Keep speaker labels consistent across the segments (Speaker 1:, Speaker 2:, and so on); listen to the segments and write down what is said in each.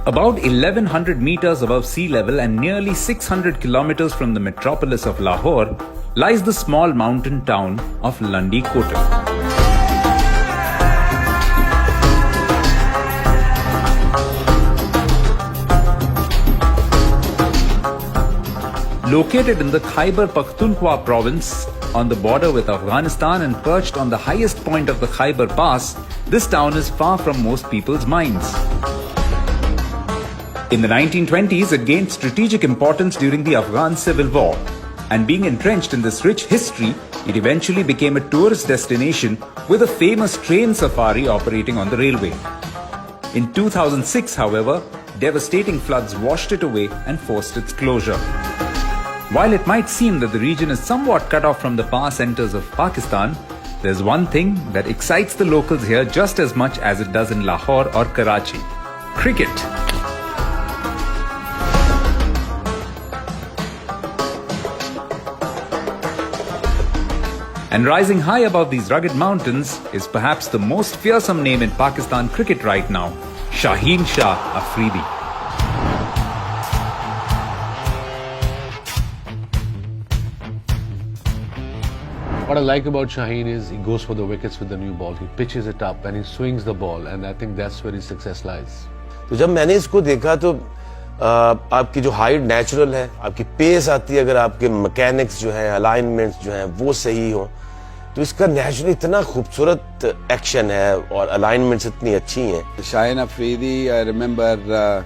Speaker 1: About 1100 meters above sea level and nearly 600 kilometers from the metropolis of Lahore lies the small mountain town of Landi Kotal. Located in the Khyber Pakhtunkhwa province on the border with Afghanistan and perched on the highest point of the Khyber Pass, this town is far from most people's minds. In the 1920s, it gained strategic importance during the Afghan Civil War, and being entrenched in this rich history, it eventually became a tourist destination with a famous train safari operating on the railway. In 2006, however, devastating floods washed it away and forced its closure. While it might seem that the region is somewhat cut off from the power centers of Pakistan, there's one thing that excites the locals here just as much as it does in Lahore or Karachi: cricket. And rising high above these rugged mountains is perhaps the most fearsome name in Pakistan cricket right now: Shaheen Shah Afridi.
Speaker 2: What I like about Shaheen is he goes for the wickets with the new ball. He pitches it up and he swings the ball, and I think that's where his success lies.
Speaker 3: तो जब मैंने इसको देखा तो आपकी जो height natural है, आपकी पेस आती है, अगर आपके मैकेनिक्स जो है, अलाइनमेंट्स जो हैं वो सही हो, तो इसका नेचुरली इतना खूबसूरत एक्शन है और अलाइनमेंट्स इतनी अच्छी हैं.
Speaker 4: Shaheen Afridi, I remember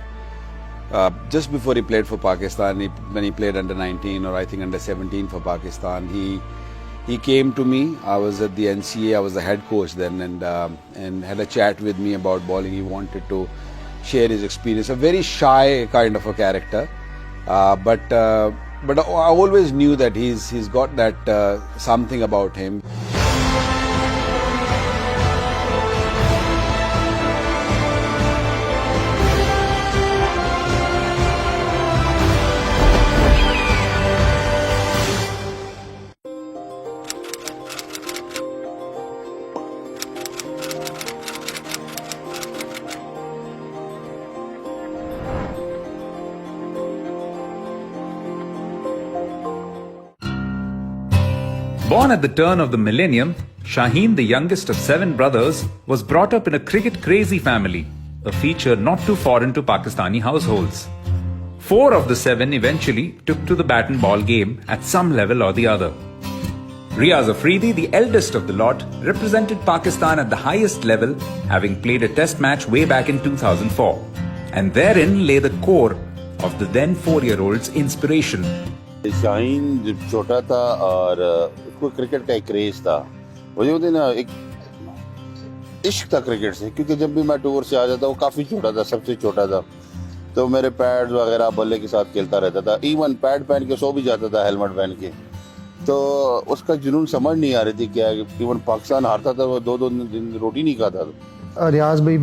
Speaker 4: just before he played for Pakistan, when he played under 19 or I think under 17 for Pakistan, he came to me. I was at the NCA, I was the head coach then, and had a chat with me about bowling. He wanted to share his experience. A very shy kind of a character, but I always knew that he's got that something about him.
Speaker 1: Born at the turn of the millennium, Shaheen, the youngest of 7 brothers, was brought up in a cricket-crazy family, a feature not too foreign to Pakistani households. 4 of the 7 eventually took to the bat and ball game at some level or the other. Riaz Afridi, the eldest of the lot, represented Pakistan at the highest level, having played a test match way back in 2004. And therein lay the core of the then 4-year-old's inspiration.
Speaker 5: Shaheen जब छोटा था और उसको cricket का एक craze था, मुझे ना एक इश्क था क्रिकेट से, क्योंकि जब भी मैं टूर से आ जाता वो काफ़ी छोटा था, सबसे छोटा था, तो मेरे पैड्स वगैरह बल्ले के साथ खेलता रहता था. इवन पैड पहन के सो भी जाता था, हेलमेट पहन के. तो उसका जुनून समझ नहीं आ रही थी क्या. इवन पाकिस्तान हारता था, वो 2-2 दिन रोटी नहीं खाता था.
Speaker 6: रियाज भाई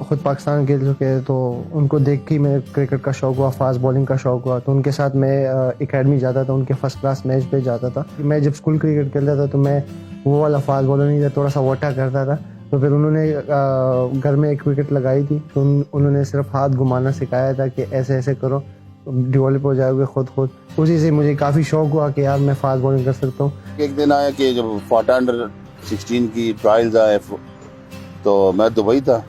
Speaker 6: खुद पाकिस्तान खेल चुके हैं, तो उनको देख के मैं क्रिकेट का शौक हुआ, फास्ट बॉलिंग का शौक हुआ, तो उनके साथ मैं एकेडमी जाता था, उनके फर्स्ट क्लास मैच पे जाता था. मैं जब स्कूल क्रिकेट खेलता था तो मैं वो वाला फास्ट बॉलर नहीं था, थोड़ा सा वोटा करता था. तो फिर उन्होंने घर में एक विकेट लगाई थी, तो उन्होंने सिर्फ हाथ घुमाना सिखाया था कि ऐसे ऐसे करो, डेवलप हो जाओगे खुद. उसी से मुझे काफ़ी शौक हुआ कि यार मैं फास्ट बॉलिंग कर सकता हूँ.
Speaker 5: एक दिन आया कि जब फाटा अंडर 16 की ट्रायल्स आए, तो मैं दुबई था.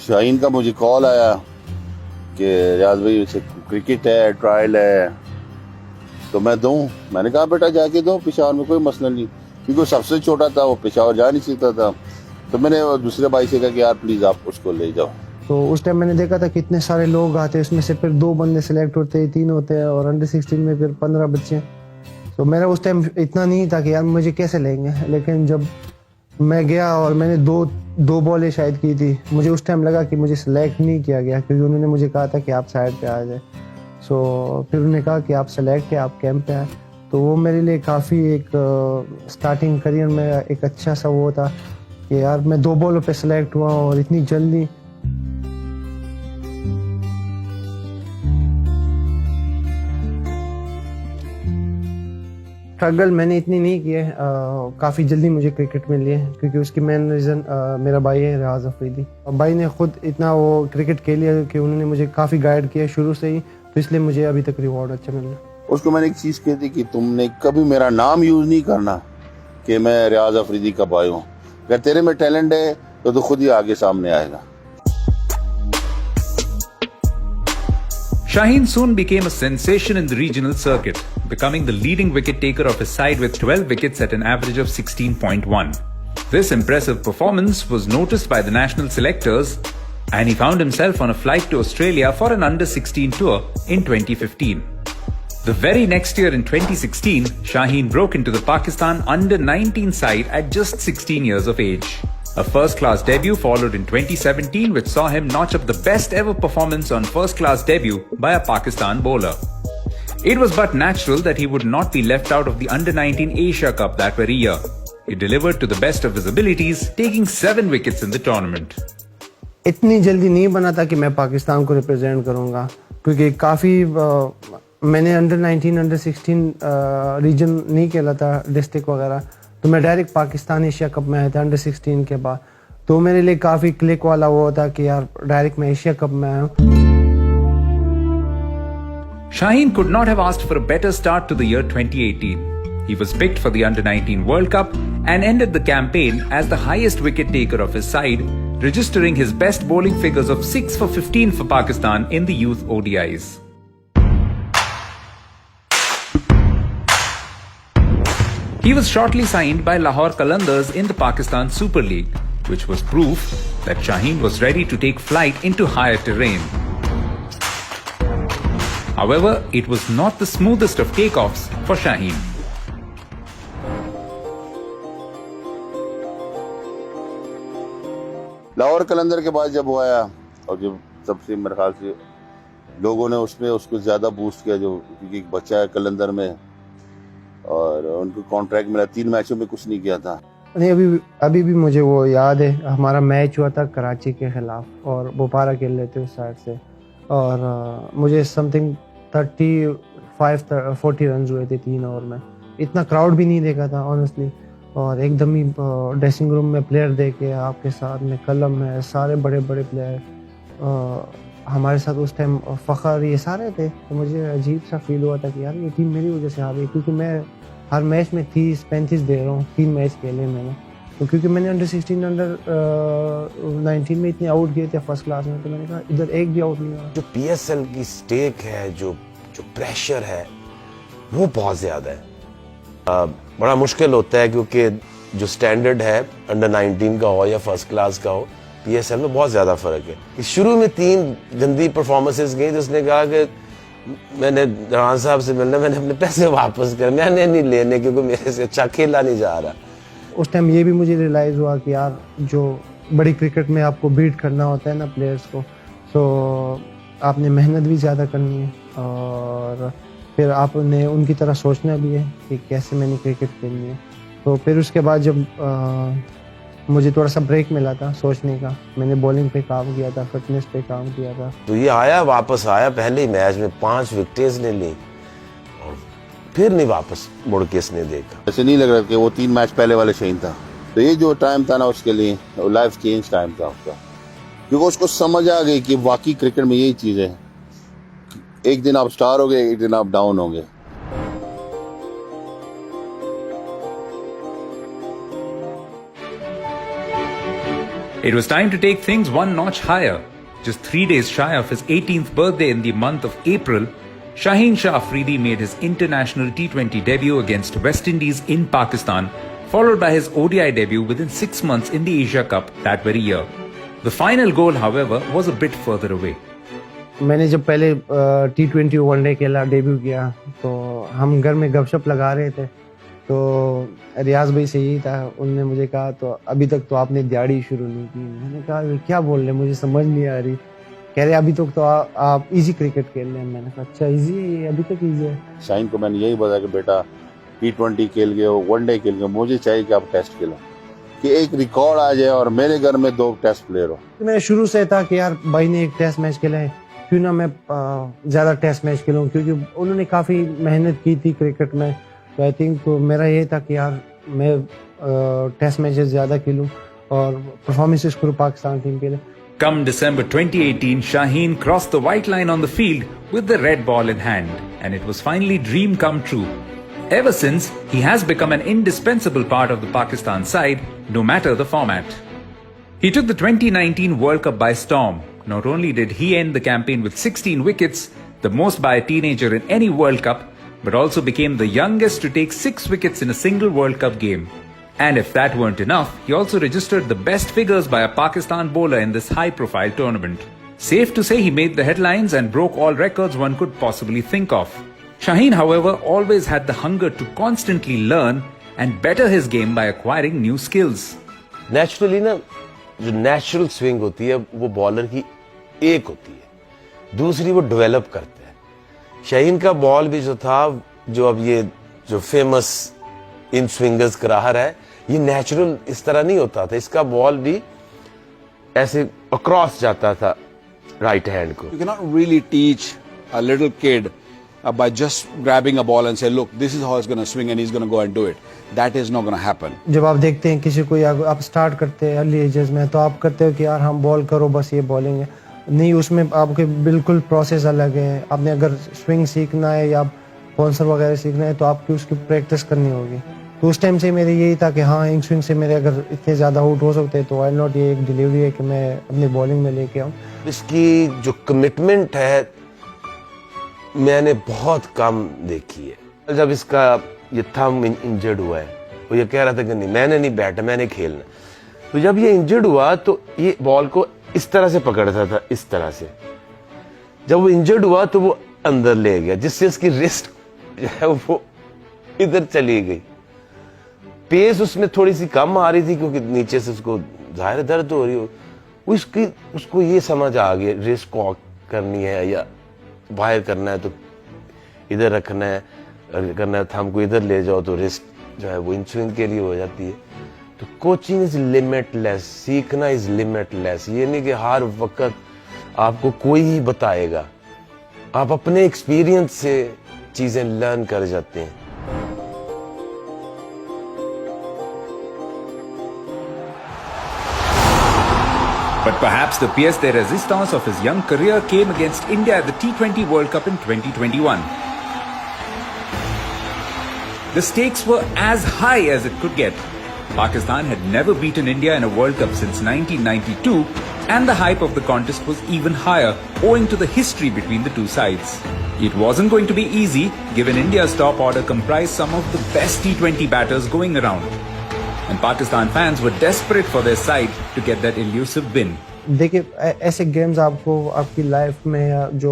Speaker 5: शाहीन का मुझे कॉल आया कि रियाज भाई क्रिकेट है, ट्रायल है, तो मैं दूं. मैंने कहा बेटा जाके दो, पेशावर में कोई मसला नहीं, क्योंकि वो सबसे छोटा था, वो पेशावर जा नहीं सकता था. तो मैंने दूसरे भाई से कहा कि यार प्लीज़ आप उसको ले जाओ.
Speaker 6: तो उस टाइम मैंने देखा था कितने सारे लोग आते हैं, उसमें से फिर 2 बंदे सिलेक्ट होते हैं, 3 होते हैं, और अंडर 16 में फिर 15 बच्चे. तो मेरा उस टाइम इतना नहीं था कि यार मुझे कैसे लेंगे. लेकिन जब मैं गया और मैंने दो बॉलें शायद की थी, मुझे उस टाइम लगा कि मुझे सिलेक्ट नहीं किया गया, क्योंकि उन्होंने मुझे कहा था कि आप साइड पे आ जाए. फिर उन्होंने कहा कि आप सेलेक्ट है, आप कैंप पे आए. तो वो मेरे लिए काफ़ी एक स्टार्टिंग करियर में एक अच्छा सा वो था कि यार मैं 2 बॉलों पे सिलेक्ट हुआ और इतनी जल्दी. स्ट्रगल मैंने इतनी नहीं की है, काफ़ी जल्दी मुझे क्रिकेट मिली है, क्योंकि उसकी मेन रीज़न मेरा भाई है रियाज अफरीदी। भाई ने खुद इतना वो क्रिकेट खेली है कि उन्होंने मुझे काफ़ी गाइड किया शुरू से ही, तो इसलिए मुझे अभी तक रिवॉर्ड अच्छा मिल रहा है।
Speaker 5: उसको मैंने एक चीज़ कही थी कि तुमने कभी मेरा नाम यूज़ नहीं करना कि मैं रियाज अफरीदी का भाई हूँ। अगर तेरे में टैलेंट है तो खुद ही आगे सामने आएगा।
Speaker 1: Shaheen soon became a sensation in the regional circuit, becoming the leading wicket taker of his side with 12 wickets at an average of 16.1. This impressive performance was noticed by the national selectors, and he found himself on a flight to Australia for an under-16 tour in 2015. The very next year in 2016, Shaheen broke into the Pakistan under-19 side at just 16 years of age. A first-class debut followed in 2017, which saw him notch up the best-ever performance on first-class debut by a Pakistan bowler. It was but natural that he would not be left out of the Under-19 Asia Cup that very year. He delivered to the best of his abilities, taking 7 wickets in the tournament.
Speaker 6: इतनी जल्दी नहीं बना था कि मैं पाकिस्तान को represent करूँगा, क्योंकि काफ़ी मैंने अंडर-19 अंडर-16 रीजन नहीं खेला था, डिस्ट्रिक्ट वगैरह, तो मैं डायरेक्ट पाकिस्तान एशिया कप में आया था अंडर-16 के बाद। तो मेरे लिए काफ़ी क्लिक वाला वो था कि यार डायरेक्ट मैं एशिया कप में आया हूँ।
Speaker 1: Shaheen could not have asked for a better start to the year 2018. He was picked for the Under-19 World Cup and ended the campaign as the highest wicket taker of his side, registering his best bowling figures of 6 for 15 for Pakistan in the youth ODIs. He was shortly signed by Lahore Qalandars in the Pakistan Super League, which was proof that Shaheen was ready to take flight into higher terrain. However, it was not the smoothest of takeoffs for Shaheen.
Speaker 5: Lahore कलंदर के बाद जब वो आया और जब सबसे मेरे ख्याल से लोगों ने उसमें उसको ज़्यादा बूस्ट किया, जो क्योंकि एक बच्चा है कलंदर में और उनको कॉन्ट्रैक्ट मिला, 3 मैचों में कुछ नहीं किया था।
Speaker 6: नहीं, अभी भी मुझे वो याद है, हमारा मैच हुआ था कराची के खिलाफ और बोपारा खेल रहे थे उस साइड से, और मुझे समथिंग 35-40 रन हुए थे 3 ओवर में। इतना क्राउड भी नहीं देखा था ऑनेस्टली, और एकदम ही ड्रेसिंग रूम में प्लेयर देखे, आपके साथ में कलम है, सारे बड़े बड़े प्लेयर हमारे साथ उस टाइम, फ़खर, ये सारे थे। तो मुझे अजीब सा फील हुआ था कि यार ये टीम मेरी वजह से आ गई, क्योंकि मैं हर मैच में 30-35 दे रहा हूँ, 3 मैच खेले मैंने। तो क्योंकि मैंने अंडर-16 अंडर-19 में इतने आउट किए थे फर्स्ट क्लास में, तो मैंने कहा इधर एक भी आउट नहीं हुआ।
Speaker 3: जो PSL की स्टेक है, जो प्रेशर है, वो बहुत ज़्यादा है। बड़ा मुश्किल होता है, क्योंकि जो स्टैंडर्ड है अंडर-19 का हो या फर्स्ट क्लास का हो, PSL में बहुत ज़्यादा फ़र्क है। कि शुरू में 3 गंदी परफॉर्मेंसेस गई, तो उसने कहा कि मैंने रान साहब से मिलना, मैंने अपने पैसे वापस कर, मैंने नहीं लेने, क्योंकि मेरे से अच्छा खेला नहीं जा रहा।
Speaker 6: उस टाइम ये भी मुझे रियलाइज़ हुआ कि यार जो बड़ी क्रिकेट में आपको बीट करना होता है ना प्लेयर्स को, तो आपने मेहनत भी ज़्यादा करनी है, और फिर आपने उनकी तरह सोचना भी है कि कैसे मैंने क्रिकेट खेलनी है। तो फिर उसके बाद जब मुझे थोड़ा सा ब्रेक मिला था सोचने का, मैंने बॉलिंग पे काम किया था, फिटनेस पे काम किया था।
Speaker 3: तो ये आया, वापस आया, पहले ही मैच में 5 विकेट्स ने ली और फिर नहीं वापस मुड़ के इसने देखा।
Speaker 5: ऐसे नहीं लग रहा कि वो 3 मैच पहले वाले शहीन था। तो ये जो टाइम था ना उसके लिए, वो लाइफ चेंज टाइम था उसका, क्योंकि उसको समझ आ गई कि वाकई क्रिकेट में यही चीज़ है, एक दिन आप स्टार हो गए, एक दिन आप डाउन होंगे।
Speaker 1: It was time to take things one notch higher. Just 3 days shy of his 18th birthday in the month of April, Shaheen Shah Afridi made his international T20 debut against West Indies in Pakistan, followed by his ODI debut within 6 months in the Asia Cup that very year. The final goal, however, was a bit further away.
Speaker 6: मैंने जब पहले T20 one day खेला, debut किया, तो हम घर में गपशप लगा रहे थे, तो रियाज भाई से यही था, उनने मुझे कहा तो अभी तक तो आपने दिहाड़ी शुरू नहीं की। मैंने कहा क्या बोल रहे, मुझे समझ नहीं आ रही। कह रहे अभी तक तो आप इजी क्रिकेट खेल रहे हैं। मैंने कहा अच्छा इजी है, अभी तक इजी है।
Speaker 5: शाहीन को मैंने यही बताया कि बेटा T20 खेल गए हो, वनडे खेल गए, मुझे चाहिए कि आप टेस्ट खेलो, कि एक रिकॉर्ड आ जाए और मेरे घर में 2 टेस्ट प्लेयर हो।
Speaker 6: तो मैं शुरू से था कि यार भाई ने एक टेस्ट मैच खेला है, क्यों ना मैं ज़्यादा टेस्ट मैच खेलूँ, क्योंकि उन्होंने काफ़ी मेहनत की थी क्रिकेट में, तो आई थिंक तो मेरा ये था कि यार मैं टेस्ट मैचेस ज़्यादा खेलूँ और परफॉर्मेंसेस करूँ पाकिस्तान टीम के लिए.
Speaker 1: Come December 2018, Shaheen crossed the white line on the field with the red ball in hand, and it was finally dream come true. Ever since, he has become an indispensable part of the Pakistan side, no matter the format. He took the 2019 World Cup by storm. Not only did he end the campaign with 16 wickets, the most by a teenager in any World Cup, but also became the youngest to take 6 wickets in a single World Cup game. And if that weren't enough, he also registered the best figures by a Pakistan bowler in this high-profile tournament. Safe to say he made the headlines and broke all records one could possibly think of. Shaheen, however, always had the hunger to constantly learn and better his game by acquiring new skills.
Speaker 3: Naturally ना जो natural swing होती है वो bowler की एक होती है, दूसरी वो डेवलप करता है. शाहीन का बॉल भी जो था, जो अब ये जो फेमस इन स्विंगर्स करार है, ये नेचुरल इस तरह नहीं होता था. इसका बॉल भी ऐसे अक्रॉस जाता था राइट हैंड को.
Speaker 4: You cannot really teach a little kid by just grabbing a ball and say, look, this is how it's going to swing and he's going to go and do it. That is not going to happen.
Speaker 6: जब आप देखते हैं किसी को, या आप start करते हैं अर्ली एजेस में, तो आप करते हो कि यार हम बॉल करो बस ये बॉलिंग है. नहीं, उसमें आपके बिल्कुल प्रोसेस अलग है. आपने अगर स्विंग सीखना है या बाउंसर वगैरह सीखना है तो आपकी उसकी प्रैक्टिस करनी होगी. तो उस टाइम से मेरे यही था कि हाँ, इन स्विंग से मेरे अगर इतने ज़्यादा आउट हो सकते हैं तो आई नॉट, ये एक डिलीवरी है कि मैं अपनी बॉलिंग में लेके आऊँ.
Speaker 3: इसकी जो कमिटमेंट है मैंने बहुत कम देखी है. जब इसका ये थंब इंजर्ड हुआ है, वो ये कह रहा था कि नहीं, मैंने नहीं बैठा, मैंने खेलना. तो जब ये इंजर्ड हुआ तो ये बॉल को इस तरह से पकड़ता था, इस तरह से. जब वो इंजर्ड हुआ तो वो अंदर ले गया, जिससे उसकी रिस्ट जो है वो इधर चली गई. पेस उसमें थोड़ी सी कम आ रही थी क्योंकि नीचे से उसको जाहिर दर्द हो रही हो. उसको ये समझ आ गया, रिस्ट को करनी है या बाहर करना है तो इधर रखना है, करना है थंब को इधर ले जाओ तो रिस्ट जो है वो इन स्विंग के लिए हो जाती है. तो कोचिंग इज लिमिटलेस, सीखना इज लिमिटलेस. ये नहीं कि हर वक्त आपको कोई ही बताएगा, आप अपने एक्सपीरियंस से चीजें लर्न कर जाते हैं.
Speaker 1: But perhaps the pièce de résistance of his young career came against India at the T20 World Cup in 2021. The stakes were as high as it could get. Pakistan had never beaten India in a World Cup since 1992, and the hype of the contest was even higher owing to the history between the two sides. It wasn't going to be easy given India's top order comprised some of the best T20 batters going around. And Pakistan fans were desperate for their side to get that elusive win.
Speaker 6: देखिए, ऐसे games आपको आपकी life में जो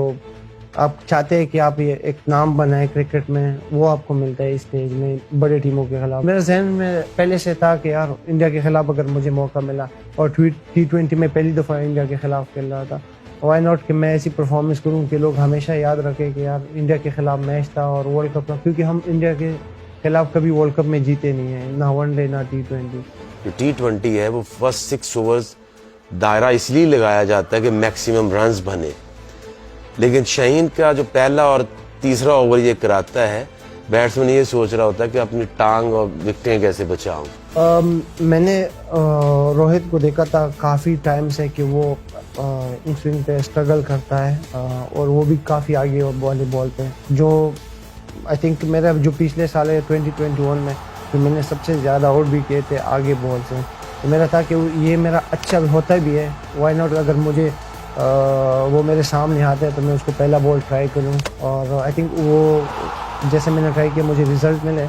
Speaker 6: आप चाहते हैं कि आप ये एक नाम बनाए क्रिकेट में, वो आपको मिलता है इस स्टेज में बड़े टीमों के खिलाफ. मेरे जहन में पहले से था कि यार इंडिया के खिलाफ अगर मुझे मौका मिला, और T20 में पहली दफ़ा इंडिया के खिलाफ खेल रहा था, वाई नॉट कि मैं ऐसी परफॉर्मेंस करूं कि लोग हमेशा याद रखें कि यार इंडिया के खिलाफ मैच था और वर्ल्ड कप था. क्योंकि हम इंडिया के खिलाफ कभी वर्ल्ड कप में जीते नहीं है, ना वनडे ना T20.
Speaker 3: जो T20 है वो फर्स्ट 6 ओवर्स दायरा इसलिए लगाया जाता है कि मैक्सिमम रन्स बने. लेकिन शाहीन का जो पहला और तीसरा ओवर ये कराता है, बैट्समैन ये सोच रहा होता है कि अपनी टांग और विकेटें कैसे बचाऊं.
Speaker 6: मैंने रोहित को देखा था काफ़ी टाइम से कि वो इन स्विंग पे स्ट्रगल करता है, और वो भी काफ़ी आगे वाले बॉल पे. जो आई थिंक मेरा जो पिछले साल है 2021 में जो मैंने सबसे ज़्यादा आउट भी किए थे आगे बॉल से, तो मेरा था कि ये मेरा अच्छा होता भी है, वाई नॉट अगर मुझे वो मेरे सामने आता है तो मैं उसको पहला बॉल ट्राई करूं. और आई थिंक वो जैसे मैंने ट्राई किया मुझे रिजल्ट मिले.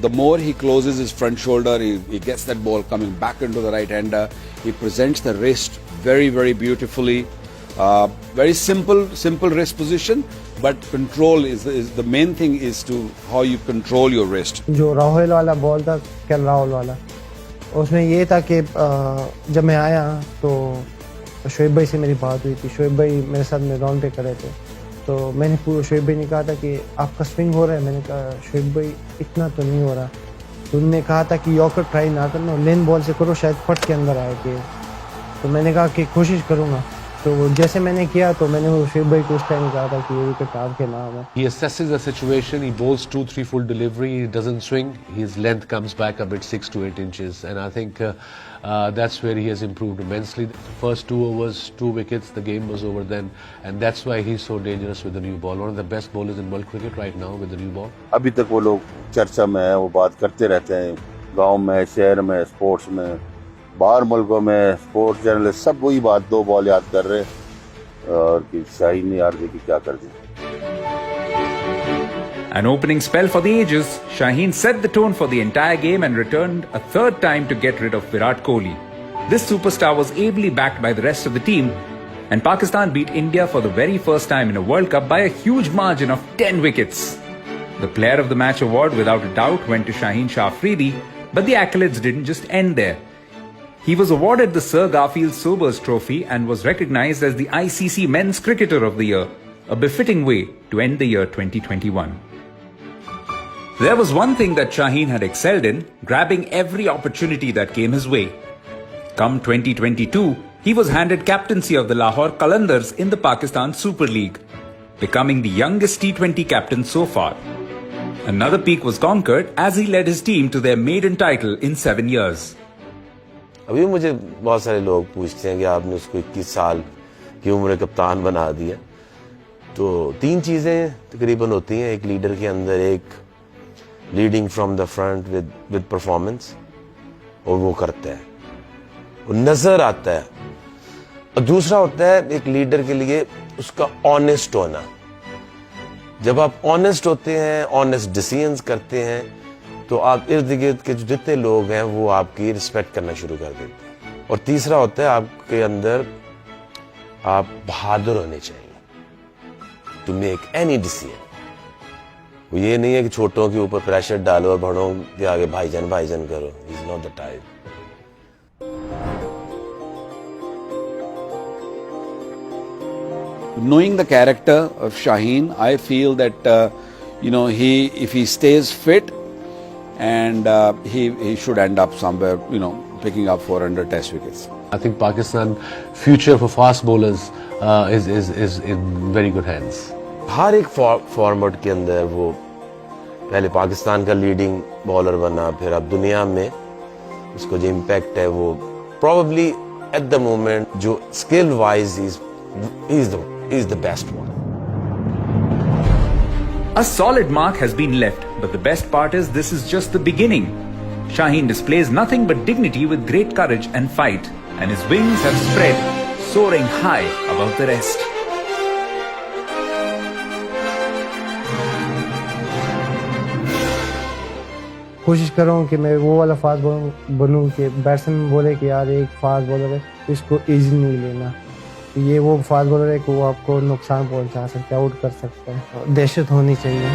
Speaker 4: The more he closes his front shoulder, he gets that ball coming back into the right hander. He presents the wrist very, very beautifully. Very simple wrist position, but control is the main thing, is to how you control your wrist.
Speaker 6: जो राहुल वाला ball था, KL Rahul वाला, उसमें ये था कि जब मैं आया तो शोएब भाई से मेरी बात हुई थी. शोएब भाई मेरे साथ में ग्राउंड पे करे थे, तो मैंने शोएब भाई ने कहा था कि आपका स्विंग हो रहा है. मैंने कहा शोएब भाई इतना तो नहीं हो रहा. तो उन्होंने कहा था कि यॉर्कर ट्राई ना करना, लेन बॉल से करो, शायद फट के अंदर आए थे. तो मैंने कहा कि कोशिश करूँगा. तो जैसे मैंने किया तो मैंने शुएब भाई को उस टाइम कहा था कि ये विकेट आपके नाम है।
Speaker 2: He assesses the situation. He bowls 2-3 full delivery. He doesn't swing. His length comes back a bit, 6 to 8 inches, and I think that's where he has improved immensely. The first 2 overs, 2 wickets, the game was over then, and that's why he's so dangerous with the new ball. One of the best bowlers in world cricket right now with the new ball.
Speaker 5: अभी तक वो लोग चर्चा में है, वो बात करते रहते हैं, गांव में, शहर में, स्पोर्ट्स में, बाहर मुल्कों में, स्पोर्ट्स जर्नलिस्ट सब वही बात 2 बॉल याद कर रहे हैं और कि शाहीन ने यार देखिए क्या कर दिया।
Speaker 1: An opening spell for the ages, Shaheen set the tone for the entire game and returned a third time to get rid of Virat Kohli. This superstar was ably backed by the rest of the team, and Pakistan beat India for the very first time in a World Cup by a huge margin of 10 wickets. The Player of the Match award without a doubt went to Shaheen Shah Afridi, but the accolades didn't just end there. He was awarded the Sir Garfield Sobers Trophy and was recognized as the ICC Men's Cricketer of the Year, a befitting way to end the year 2021. There was one thing that Shaheen had excelled in, grabbing every opportunity that came his way. Come 2022, he was handed captaincy of the Lahore Qalandars in the Pakistan Super League, becoming the youngest T20 captain so far. Another peak was conquered as he led his team to their maiden title in 7 years.
Speaker 3: अभी मुझे बहुत सारे लोग पूछते हैं कि आपने उसको 21 साल की उम्र कप्तान बना दिया। तो 3 चीज़ें तकरीबन होती हैं एक लीडर के अंदर, एक leading from the front with performance, और वो करता है, वो नज़र आता है। और दूसरा होता है एक लीडर के लिए उसका ऑनेस्ट होना। जब आप ऑनेस्ट होते हैं, ऑनेस्ट डिसीजंस करते हैं, तो आप इर्द गिर्द के जितने लोग हैं वो आपकी रिस्पेक्ट करना शुरू कर देते हैं। और तीसरा होता है आपके अंदर आप बहादुर होने चाहिए टू मेक एनी डिसीजन। वो ये नहीं है कि छोटों के ऊपर प्रेशर डालो और बड़ों के आगे भाईजान भाईजान करो। Is not the type.
Speaker 4: Knowing the character of Shaheen, I feel that if he stays fit, and he should end up somewhere, picking up 400 Test wickets.
Speaker 2: I think Pakistan future for fast bowlers is in very good hands.
Speaker 3: हर एक format के अंदर वो पहले पाकिस्तान का leading bowler बना, फिर अब दुनिया में उसको जो इम्पैक्ट है वो probably at the moment जो skill wise is the best one.
Speaker 1: A solid mark has been left, but the best part is this is just the beginning. Shaheen displays nothing but dignity with great courage and fight, and his wings have spread, soaring high above the rest.
Speaker 6: कोशिश कर रहा हूँ कि मैं वो वाला fast bowler बनूँ कि बैट्समैन बोले कि यार एक फास्ट बॉलर है, इसको इजी नहीं लेना, ये वो फास्ट बॉलर है कि वो आपको नुकसान पहुंचा सकता है, आउट कर सकता है। दहशत होनी चाहिए।